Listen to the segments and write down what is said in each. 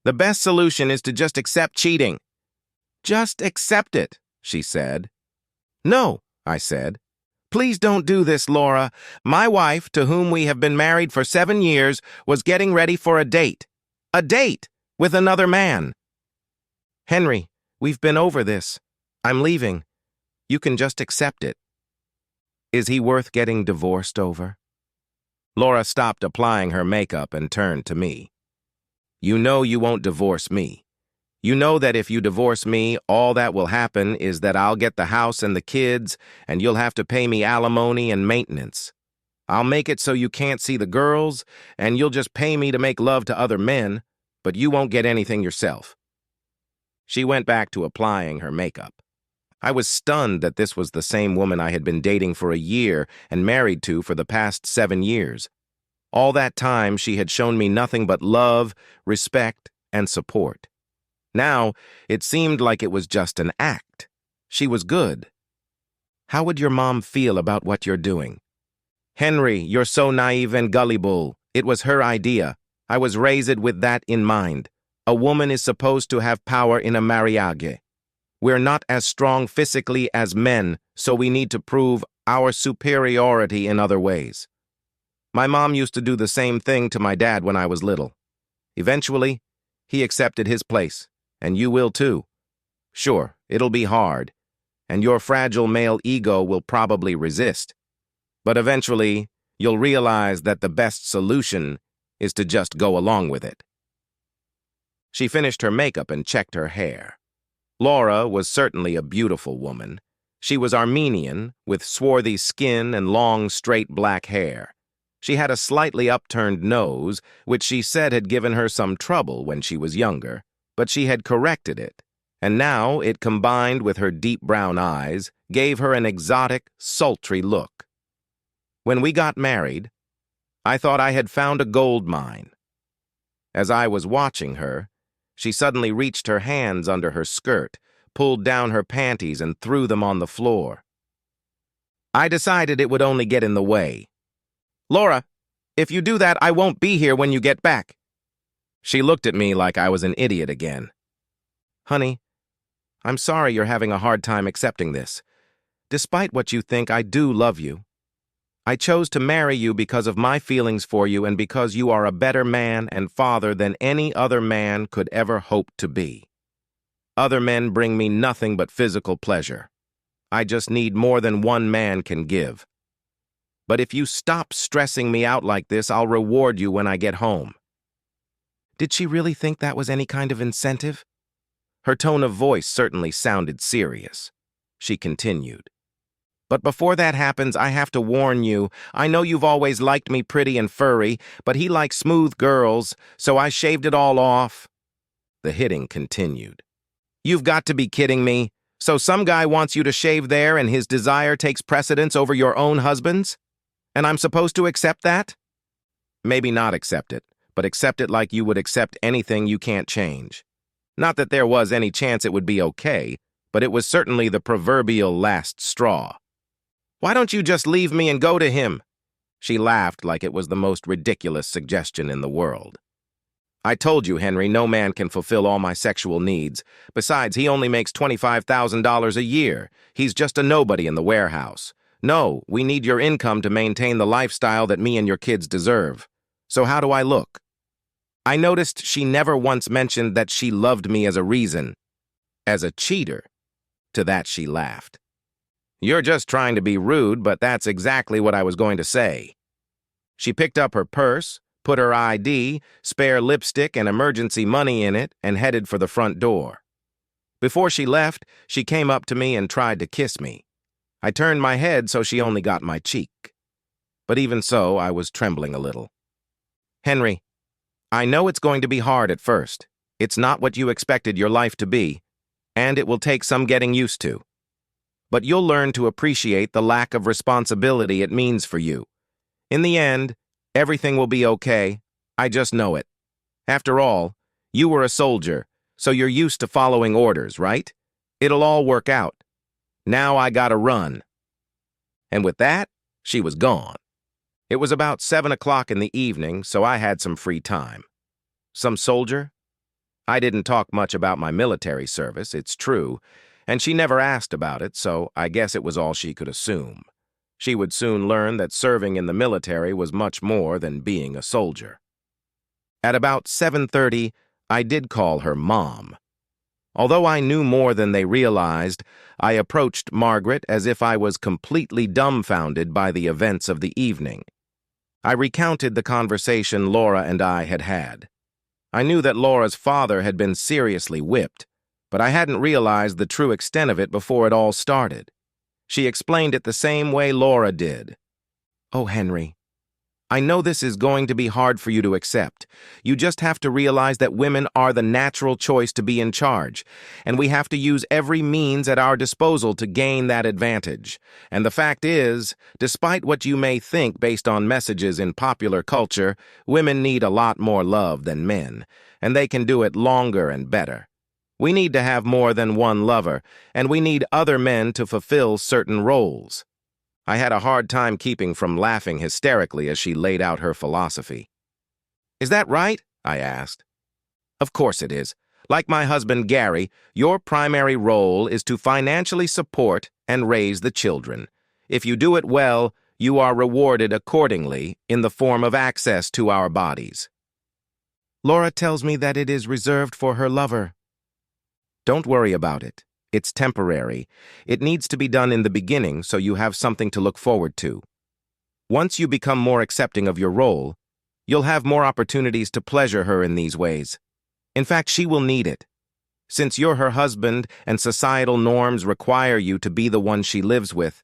The best solution is to just accept cheating. Just accept it, she said. No, I said. Please don't do this, Laura. My wife, to whom we have been married for 7 years, was getting ready for a date. A date with another man. Henry, we've been over this. I'm leaving. You can just accept it. Is he worth getting divorced over? Laura stopped applying her makeup and turned to me. You know you won't divorce me. You know that if you divorce me, all that will happen is that I'll get the house and the kids, and you'll have to pay me alimony and maintenance. I'll make it so you can't see the girls, and you'll just pay me to make love to other men, but you won't get anything yourself. She went back to applying her makeup. I was stunned that this was the same woman I had been dating for a year and married to for the past 7 years. All that time, she had shown me nothing but love, respect, and support. Now, it seemed like it was just an act. She was good. How would your mom feel about what you're doing? Henry, you're so naive and gullible. It was her idea. I was raised with that in mind. A woman is supposed to have power in a mariage. We're not as strong physically as men, so we need to prove our superiority in other ways. My mom used to do the same thing to my dad when I was little. Eventually, he accepted his place, and you will too. Sure, it'll be hard, and your fragile male ego will probably resist. But eventually, you'll realize that the best solution is to just go along with it. She finished her makeup and checked her hair. Laura was certainly a beautiful woman. She was Armenian, with swarthy skin and long, straight black hair. She had a slightly upturned nose, which she said had given her some trouble when she was younger, but she had corrected it, and now it, combined with her deep brown eyes, gave her an exotic, sultry look. When we got married, I thought I had found a gold mine. As I was watching her, she suddenly reached her hands under her skirt, pulled down her panties, and threw them on the floor. I decided it would only get in the way. Laura, if you do that, I won't be here when you get back. She looked at me like I was an idiot again. Honey, I'm sorry you're having a hard time accepting this. Despite what you think, I do love you. I chose to marry you because of my feelings for you and because you are a better man and father than any other man could ever hope to be. Other men bring me nothing but physical pleasure. I just need more than one man can give. But if you stop stressing me out like this, I'll reward you when I get home. Did she really think that was any kind of incentive? Her tone of voice certainly sounded serious. She continued. But before that happens, I have to warn you. I know you've always liked me pretty and furry, but he likes smooth girls, so I shaved it all off. The hitting continued. You've got to be kidding me. So some guy wants you to shave there and his desire takes precedence over your own husband's? And I'm supposed to accept that? Maybe not accept it, but accept it like you would accept anything you can't change. Not that there was any chance it would be okay, but it was certainly the proverbial last straw. Why don't you just leave me and go to him? She laughed like it was the most ridiculous suggestion in the world. I told you, Henry, no man can fulfill all my sexual needs. Besides, he only makes $25,000 a year. He's just a nobody in the warehouse. No, we need your income to maintain the lifestyle that me and your kids deserve. So how do I look? I noticed she never once mentioned that she loved me as a reason. As a cheater. To that she laughed. You're just trying to be rude, but that's exactly what I was going to say. She picked up her purse, put her ID, spare lipstick, and emergency money in it, and headed for the front door. Before she left, she came up to me and tried to kiss me. I turned my head so she only got my cheek. But even so, I was trembling a little. Henry, I know it's going to be hard at first. It's not what you expected your life to be, and it will take some getting used to. But you'll learn to appreciate the lack of responsibility it means for you. In the end, everything will be okay. I just know it. After all, you were a soldier, so you're used to following orders, right? It'll all work out. Now I gotta run. And with that, she was gone. It was about 7 o'clock in the evening, so I had some free time. Some soldier? I didn't talk much about my military service, it's true, and she never asked about it, so I guess it was all she could assume. She would soon learn that serving in the military was much more than being a soldier. At about 7:30, I did call her Mom. Although I knew more than they realized, I approached Margaret as if I was completely dumbfounded by the events of the evening. I recounted the conversation Laura and I had had. I knew that Laura's father had been seriously whipped, but I hadn't realized the true extent of it before it all started. She explained it the same way Laura did. "Oh, Henry, I know this is going to be hard for you to accept. You just have to realize that women are the natural choice to be in charge, and we have to use every means at our disposal to gain that advantage. And the fact is, despite what you may think based on messages in popular culture, women need a lot more love than men, and they can do it longer and better. We need to have more than one lover, and we need other men to fulfill certain roles." I had a hard time keeping from laughing hysterically as she laid out her philosophy. "Is that right?" I asked. "Of course it is. Like my husband Gary, your primary role is to financially support and raise the children. If you do it well, you are rewarded accordingly in the form of access to our bodies." "Laura tells me that it is reserved for her lover." "Don't worry about it. It's temporary. It needs to be done in the beginning so you have something to look forward to. Once you become more accepting of your role, you'll have more opportunities to pleasure her in these ways. In fact, she will need it. Since you're her husband and societal norms require you to be the one she lives with,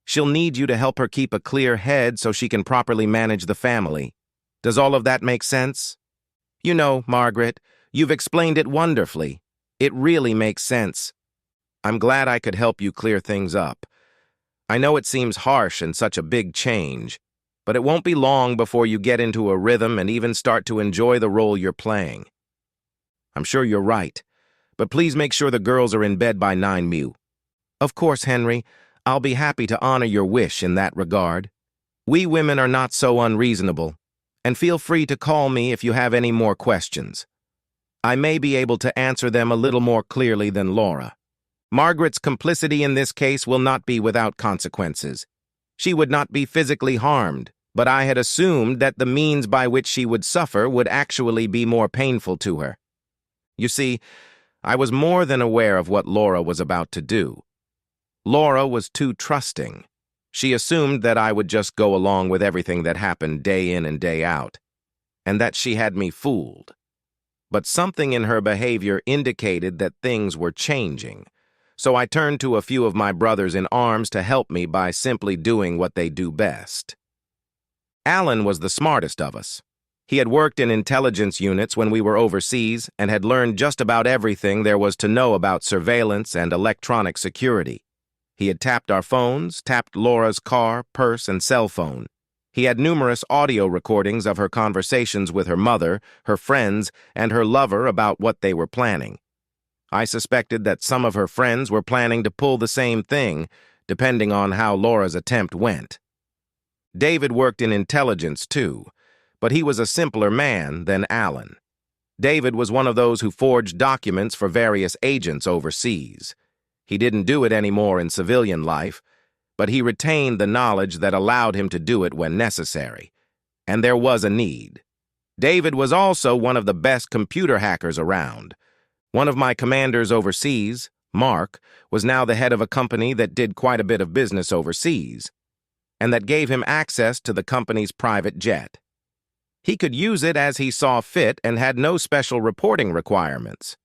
she'll need you to help her keep a clear head so she can properly manage the family. Does all of that make sense?" "You know, Margaret, you've explained it wonderfully. It really makes sense. I'm glad I could help you clear things up. I know it seems harsh and such a big change, but it won't be long before you get into a rhythm and even start to enjoy the role you're playing. I'm sure you're right, but please make sure the girls are in bed by 9 mu. "Of course, Henry. I'll be happy to honor your wish in that regard. We women are not so unreasonable, and feel free to call me if you have any more questions. I may be able to answer them a little more clearly than Laura. Margaret's complicity in this case will not be without consequences. She would not be physically harmed, but I had assumed that the means by which she would suffer would actually be more painful to her. You see, I was more than aware of what Laura was about to do. Laura was too trusting. She assumed that I would just go along with everything that happened day in and day out, and that she had me fooled. But something in her behavior indicated that things were changing. So I turned to a few of my brothers in arms to help me by simply doing what they do best. Alan was the smartest of us. He had worked in intelligence units when we were overseas and had learned just about everything there was to know about surveillance and electronic security. He had tapped our phones, tapped Laura's car, purse, and cell phone. He had numerous audio recordings of her conversations with her mother, her friends, and her lover about what they were planning. I suspected that some of her friends were planning to pull the same thing, depending on how Laura's attempt went. David worked in intelligence, too, but he was a simpler man than Alan. David was one of those who forged documents for various agents overseas. He didn't do it anymore in civilian life, but he retained the knowledge that allowed him to do it when necessary. And there was a need. David was also one of the best computer hackers around. One of my commanders overseas, Mark, was now the head of a company that did quite a bit of business overseas, and that gave him access to the company's private jet. He could use it as he saw fit and had no special reporting requirements.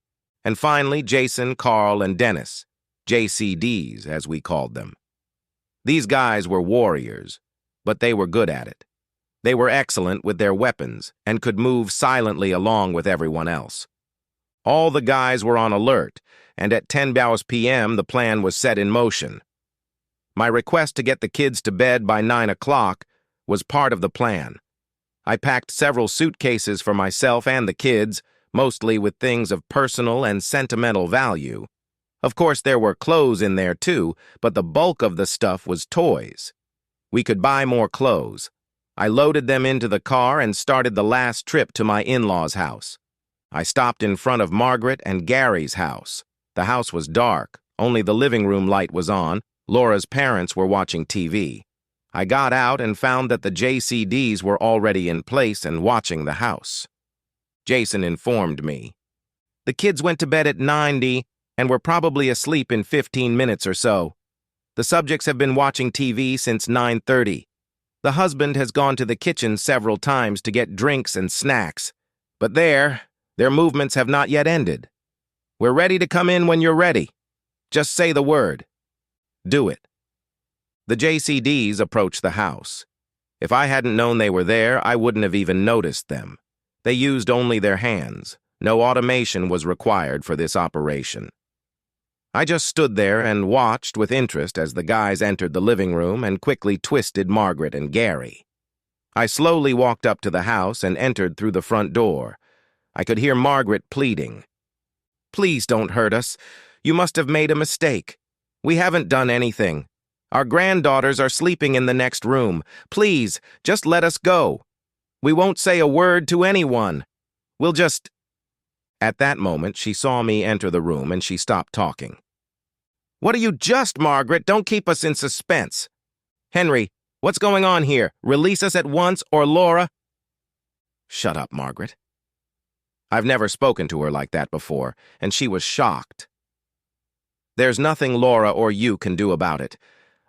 And finally, Jason, Carl, and Dennis, JCDs, as we called them. These guys were warriors, but they were good at it. They were excellent with their weapons and could move silently along with everyone else. All the guys were on alert, and at 10 p.m. the plan was set in motion. My request to get the kids to bed by 9 o'clock was part of the plan. I packed several suitcases for myself and the kids, mostly with things of personal and sentimental value. Of course, there were clothes in there too, but the bulk of the stuff was toys. We could buy more clothes. I loaded them into the car and started the last trip to my in-laws' house. I stopped in front of Margaret and Gary's house. The house was dark. Only the living room light was on. Laura's parents were watching TV. I got out and found that the JCDs were already in place and watching the house. Jason informed me. The kids went to bed at 9 and were probably asleep in 15 minutes or so. The subjects have been watching TV since 9:30. The husband has gone to the kitchen several times to get drinks and snacks, but their movements have not yet ended. We're ready to come in when you're ready. Just say the word. Do it. The JCDs approached the house. If I hadn't known they were there, I wouldn't have even noticed them. They used only their hands. No automation was required for this operation. I just stood there and watched with interest as the guys entered the living room and quickly twisted Margaret and Gary. I slowly walked up to the house and entered through the front door. I could hear Margaret pleading. "Please don't hurt us. You must have made a mistake. We haven't done anything. Our granddaughters are sleeping in the next room. Please, just let us go. We won't say a word to anyone. We'll just—" At that moment, she saw me enter the room and she stopped talking. "What are you just, Margaret? Don't keep us in suspense. Henry, what's going on here? Release us at once, or Laura—" "Shut up, Margaret." I've never spoken to her like that before, and she was shocked. "There's nothing Laura or you can do about it.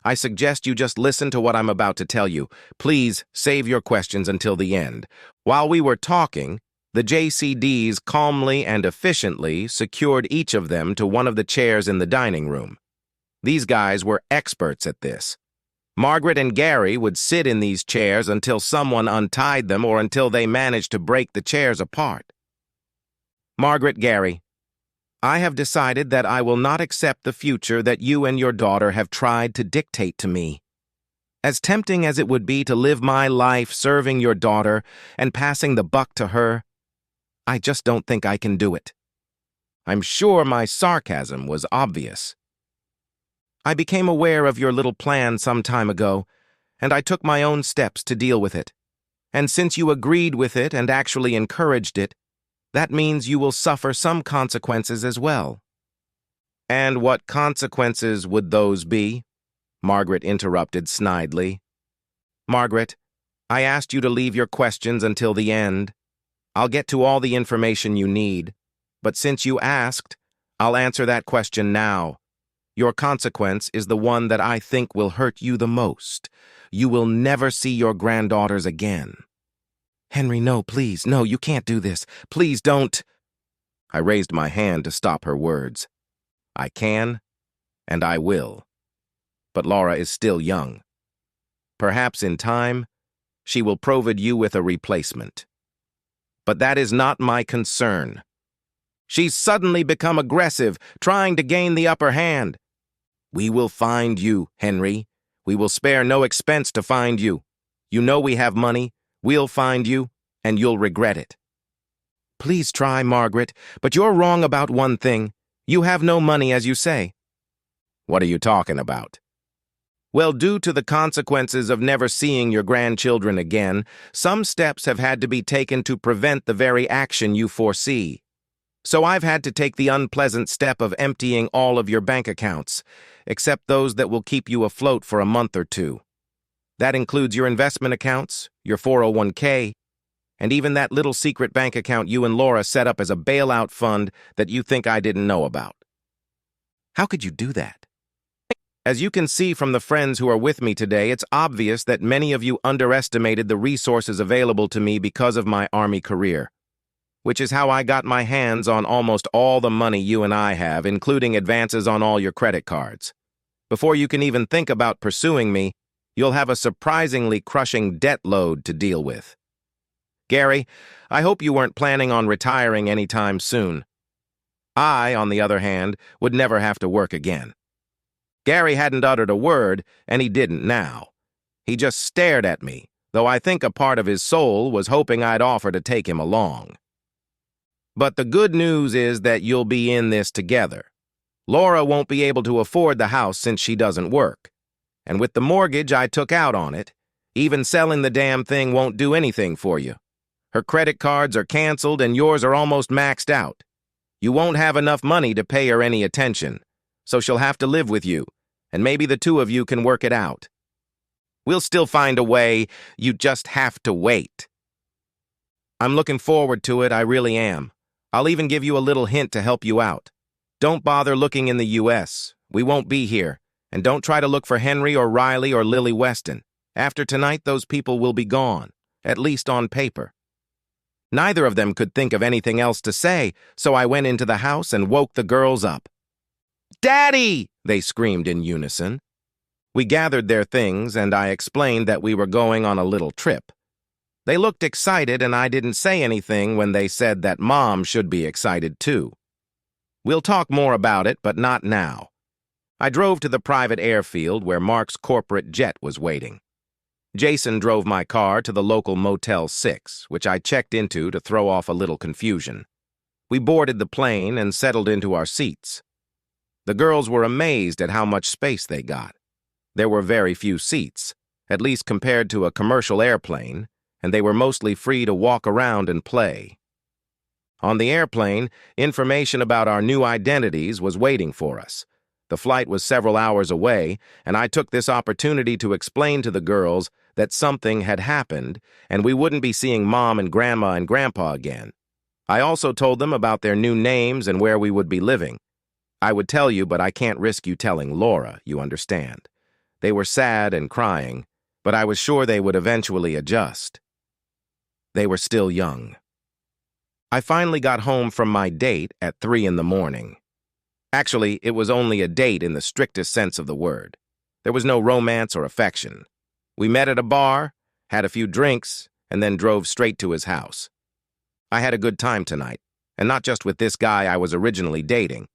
I suggest you just listen to what I'm about to tell you. Please save your questions until the end." While we were talking, the JCDs calmly and efficiently secured each of them to one of the chairs in the dining room. These guys were experts at this. Margaret and Gary would sit in these chairs until someone untied them or until they managed to break the chairs apart. "Margaret, Gary, I have decided that I will not accept the future that you and your daughter have tried to dictate to me. As tempting as it would be to live my life serving your daughter and passing the buck to her, I just don't think I can do it." I'm sure my sarcasm was obvious. "I became aware of your little plan some time ago, and I took my own steps to deal with it. And since you agreed with it and actually encouraged it, that means you will suffer some consequences as well." "And what consequences would those be?" Margaret interrupted snidely. "Margaret, I asked you to leave your questions until the end. I'll get to all the information you need, but since you asked, I'll answer that question now. Your consequence is the one that I think will hurt you the most. You will never see your granddaughters again." "Henry, no, please, no, you can't do this. Please don't." I raised my hand to stop her words. I can, and I will. But Laura is still young. Perhaps in time, she will provide you with a replacement. But that is not my concern. She's suddenly become aggressive, trying to gain the upper hand. We will find you, Henry. We will spare no expense to find you. You know we have money. We'll find you, and you'll regret it. Please try, Margaret, but you're wrong about one thing. You have no money, as you say. What are you talking about? Well, due to the consequences of never seeing your grandchildren again, some steps have had to be taken to prevent the very action you foresee. So I've had to take the unpleasant step of emptying all of your bank accounts, except those that will keep you afloat for a month or two. That includes your investment accounts, your 401k, and even that little secret bank account you and Laura set up as a bailout fund that you think I didn't know about. How could you do that? As you can see from the friends who are with me today, it's obvious that many of you underestimated the resources available to me because of my Army career, which is how I got my hands on almost all the money you and I have, including advances on all your credit cards. Before you can even think about pursuing me, you'll have a surprisingly crushing debt load to deal with. Gary, I hope you weren't planning on retiring anytime soon. I, on the other hand, would never have to work again. Gary hadn't uttered a word, and he didn't now. He just stared at me, though I think a part of his soul was hoping I'd offer to take him along. But the good news is that you'll be in this together. Laura won't be able to afford the house since she doesn't work. And with the mortgage I took out on it, even selling the damn thing won't do anything for you. Her credit cards are canceled and yours are almost maxed out. You won't have enough money to pay her any attention, so she'll have to live with you, and maybe the two of you can work it out. We'll still find a way, you just have to wait. I'm looking forward to it, I really am. I'll even give you a little hint to help you out. Don't bother looking in the U.S. We won't be here, and don't try to look for Henry or Riley or Lily Weston. After tonight, those people will be gone, at least on paper. Neither of them could think of anything else to say, so I went into the house and woke the girls up. "Daddy!" they screamed in unison. We gathered their things, and I explained that we were going on a little trip. They looked excited, and I didn't say anything when they said that Mom should be excited too. We'll talk more about it, but not now. I drove to the private airfield where Mark's corporate jet was waiting. Jason drove my car to the local Motel 6, which I checked into to throw off a little confusion. We boarded the plane and settled into our seats. The girls were amazed at how much space they got. There were very few seats, at least compared to a commercial airplane, and they were mostly free to walk around and play. On the airplane, information about our new identities was waiting for us. The flight was several hours away, and I took this opportunity to explain to the girls that something had happened, and we wouldn't be seeing Mom and Grandma and Grandpa again. I also told them about their new names and where we would be living. I would tell you, but I can't risk you telling Laura, you understand. They were sad and crying, but I was sure they would eventually adjust. They were still young. I finally got home from my date at 3 in the morning. Actually, it was only a date in the strictest sense of the word. There was no romance or affection. We met at a bar, had a few drinks, and then drove straight to his house. I had a good time tonight, and not just with this guy I was originally dating.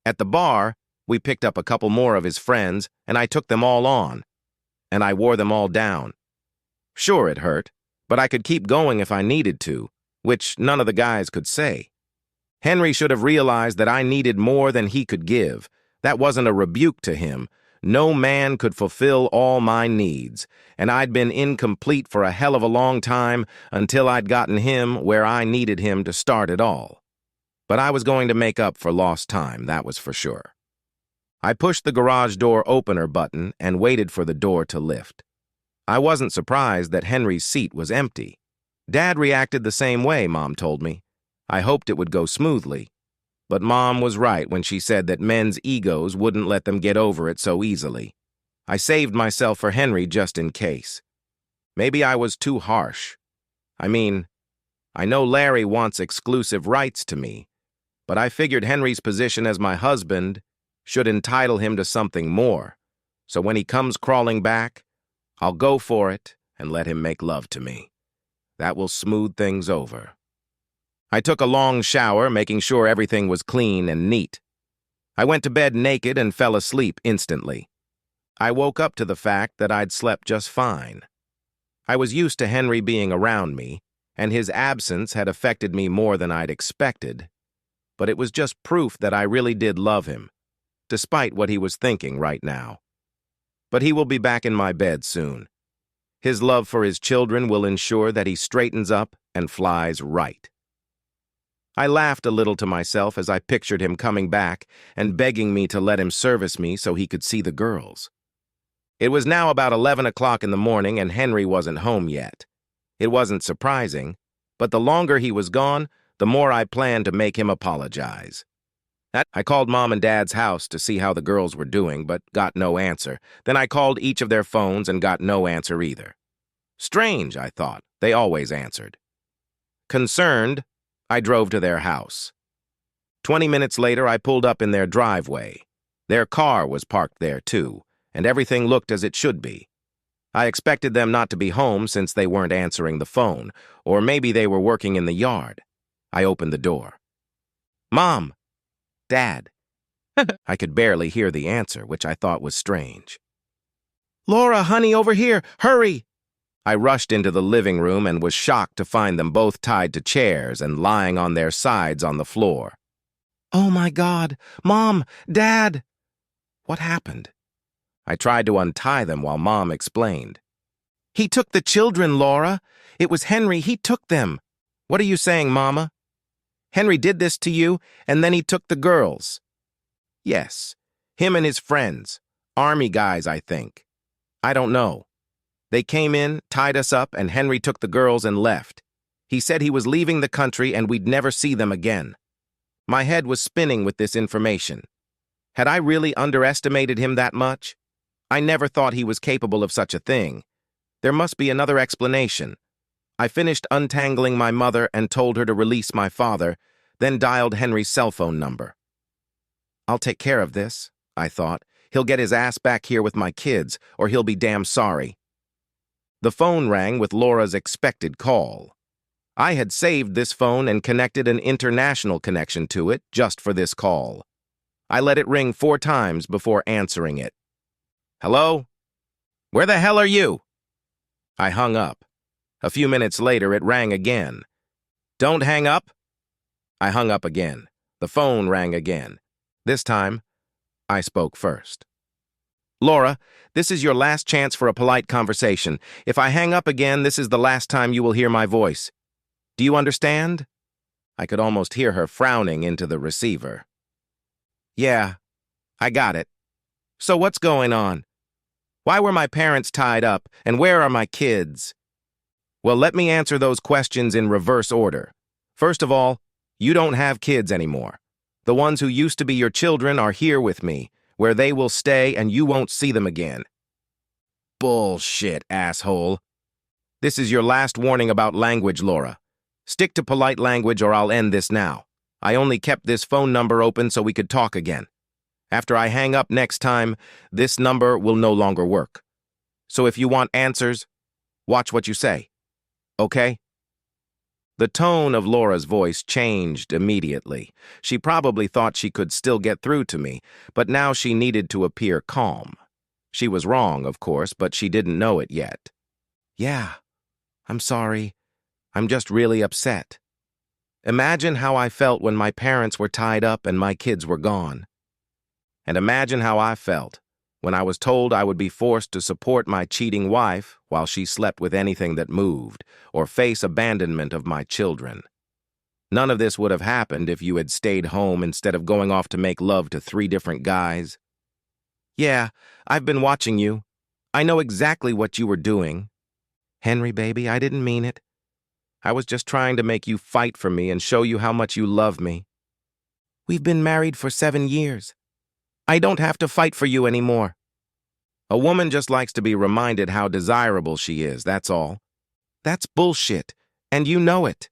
At the bar, we picked up a couple more of his friends, and I took them all on, and I wore them all down. Sure, it hurt, but I could keep going if I needed to, which none of the guys could say. Henry should have realized that I needed more than he could give. That wasn't a rebuke to him. No man could fulfill all my needs, and I'd been incomplete for a hell of a long time until I'd gotten him where I needed him to start it all. But I was going to make up for lost time, that was for sure. I pushed the garage door opener button and waited for the door to lift. I wasn't surprised that Henry's seat was empty. Dad reacted the same way, Mom told me. I hoped it would go smoothly. But Mom was right when she said that men's egos wouldn't let them get over it so easily. I saved myself for Henry just in case. Maybe I was too harsh. I mean, I know Larry wants exclusive rights to me, but I figured Henry's position as my husband should entitle him to something more. So when he comes crawling back, I'll go for it and let him make love to me. That will smooth things over. I took a long shower, making sure everything was clean and neat. I went to bed naked and fell asleep instantly. I woke up to the fact that I'd slept just fine. I was used to Henry being around me, and his absence had affected me more than I'd expected. But it was just proof that I really did love him, despite what he was thinking right now. But he will be back in my bed soon. His love for his children will ensure that he straightens up and flies right. I laughed a little to myself as I pictured him coming back and begging me to let him service me so he could see the girls. It was now about 11 o'clock in the morning and Henry wasn't home yet. It wasn't surprising, but the longer he was gone, the more I planned to make him apologize. I called Mom and Dad's house to see how the girls were doing, but got no answer. Then I called each of their phones and got no answer either. Strange, I thought. They always answered. Concerned, I drove to their house. 20 minutes later, I pulled up in their driveway. Their car was parked there, too, and everything looked as it should be. I expected them not to be home since they weren't answering the phone, or maybe they were working in the yard. I opened the door. Mom! Dad! I could barely hear the answer, which I thought was strange. Laura, honey, over here! Hurry! I rushed into the living room and was shocked to find them both tied to chairs and lying on their sides on the floor. Oh my God! Mom! Dad! What happened? I tried to untie them while Mom explained. He took the children, Laura. It was Henry. He took them. What are you saying, Mama? Henry did this to you, and then he took the girls. Yes, him and his friends. Army guys, I think. I don't know. They came in, tied us up, and Henry took the girls and left. He said he was leaving the country and we'd never see them again. My head was spinning with this information. Had I really underestimated him that much? I never thought he was capable of such a thing. There must be another explanation. I finished untangling my mother and told her to release my father, then dialed Henry's cell phone number. I'll take care of this, I thought. He'll get his ass back here with my kids, or he'll be damn sorry. The phone rang with Laura's expected call. I had saved this phone and connected an international connection to it just for this call. I let it ring 4 times before answering it. Hello? Where the hell are you? I hung up. A few minutes later, it rang again. Don't hang up. I hung up again. The phone rang again. This time, I spoke first. Laura, this is your last chance for a polite conversation. If I hang up again, this is the last time you will hear my voice. Do you understand? I could almost hear her frowning into the receiver. Yeah, I got it. So what's going on? Why were my parents tied up, and where are my kids? Well, let me answer those questions in reverse order. First of all, you don't have kids anymore. The ones who used to be your children are here with me, where they will stay and you won't see them again. Bullshit, asshole. This is your last warning about language, Laura. Stick to polite language or I'll end this now. I only kept this phone number open so we could talk again. After I hang up next time, this number will no longer work. So if you want answers, watch what you say. Okay? The tone of Laura's voice changed immediately. She probably thought she could still get through to me, but now she needed to appear calm. She was wrong, of course, but she didn't know it yet. Yeah, I'm sorry. I'm just really upset. Imagine how I felt when my parents were tied up and my kids were gone. And imagine how I felt when I was told I would be forced to support my cheating wife while she slept with anything that moved, or face abandonment of my children. None of this would have happened if you had stayed home instead of going off to make love to 3 different guys. Yeah, I've been watching you. I know exactly what you were doing. Henry, baby, I didn't mean it. I was just trying to make you fight for me and show you how much you love me. We've been married for 7 years. I don't have to fight for you anymore. A woman just likes to be reminded how desirable she is, that's all. That's bullshit, and you know it.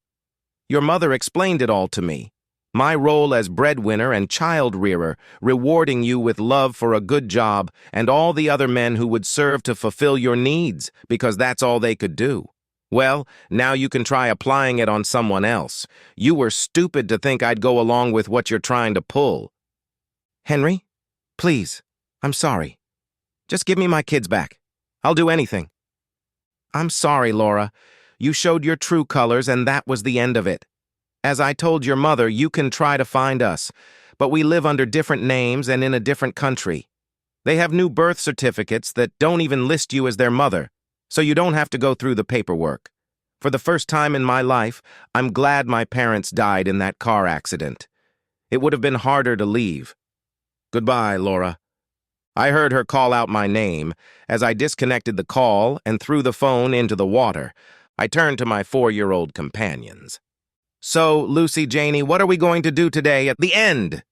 Your mother explained it all to me. My role as breadwinner and child rearer, rewarding you with love for a good job and all the other men who would serve to fulfill your needs because that's all they could do. Well, now you can try applying it on someone else. You were stupid to think I'd go along with what you're trying to pull. Henry, please, I'm sorry. Just give me my kids back. I'll do anything. I'm sorry, Laura. You showed your true colors and that was the end of it. As I told your mother, you can try to find us, but we live under different names and in a different country. They have new birth certificates that don't even list you as their mother, so you don't have to go through the paperwork. For the first time in my life, I'm glad my parents died in that car accident. It would have been harder to leave. Goodbye, Laura. I heard her call out my name. As I disconnected the call and threw the phone into the water, I turned to my 4-year-old companions. So, Lucy, Janie, what are we going to do today at the end?